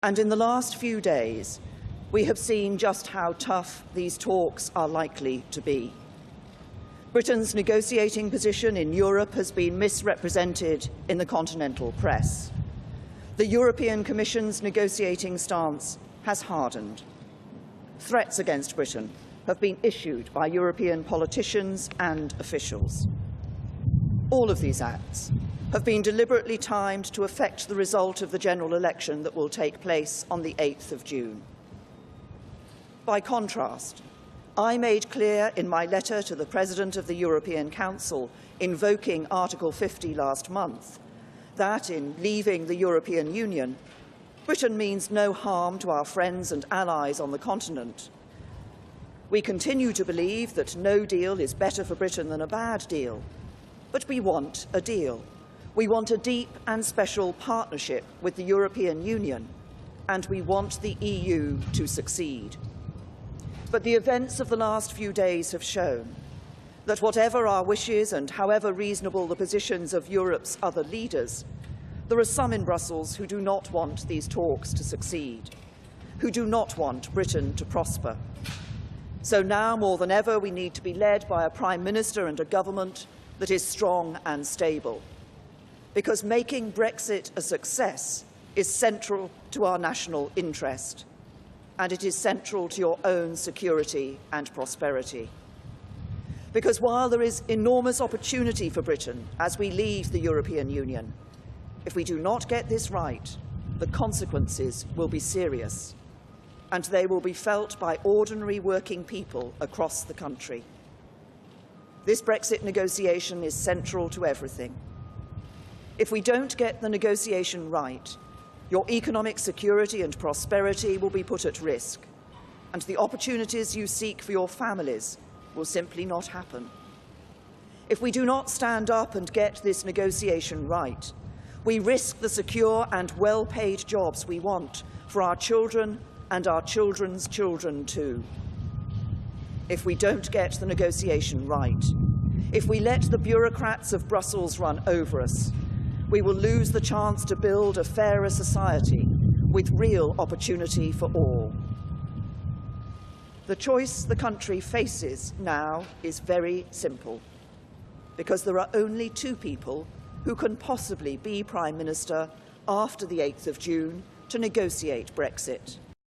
And in the last few days, we have seen just how tough these talks are likely to be. Britain's negotiating position in Europe has been misrepresented in the continental press. The European Commission's negotiating stance has hardened. Threats against Britain have been issued by European politicians and officials. All of these acts have been deliberately timed to affect the result of the general election that will take place on the 8th of June. By contrast, I made clear in my letter to the President of the European Council invoking Article 50 last month that in leaving the European Union, Britain means no harm to our friends and allies on the continent. We continue to believe that no deal is better for Britain than a bad deal, but we want a deal. We want a deep and special partnership with the European Union, and we want the EU to succeed. But the events of the last few days have shown that whatever our wishes and however reasonable the positions of Europe's other leaders, there are some in Brussels who do not want these talks to succeed, who do not want Britain to prosper. So now, more than ever, we need to be led by a Prime Minister and a government that is strong and stable, because making Brexit a success is central to our national interest, and it is central to your own security and prosperity. Because while there is enormous opportunity for Britain as we leave the European Union, if we do not get this right, the consequences will be serious, and they will be felt by ordinary working people across the country. This Brexit negotiation is central to everything. If we don't get the negotiation right, your economic security and prosperity will be put at risk, and the opportunities you seek for your families will simply not happen. If we do not stand up and get this negotiation right, we risk the secure and well-paid jobs we want for our children and our children's children too. If we don't get the negotiation right, if we let the bureaucrats of Brussels run over us, we will lose the chance to build a fairer society with real opportunity for all. The choice the country faces now is very simple, because there are only two people who can possibly be Prime Minister after the 8th of June to negotiate Brexit.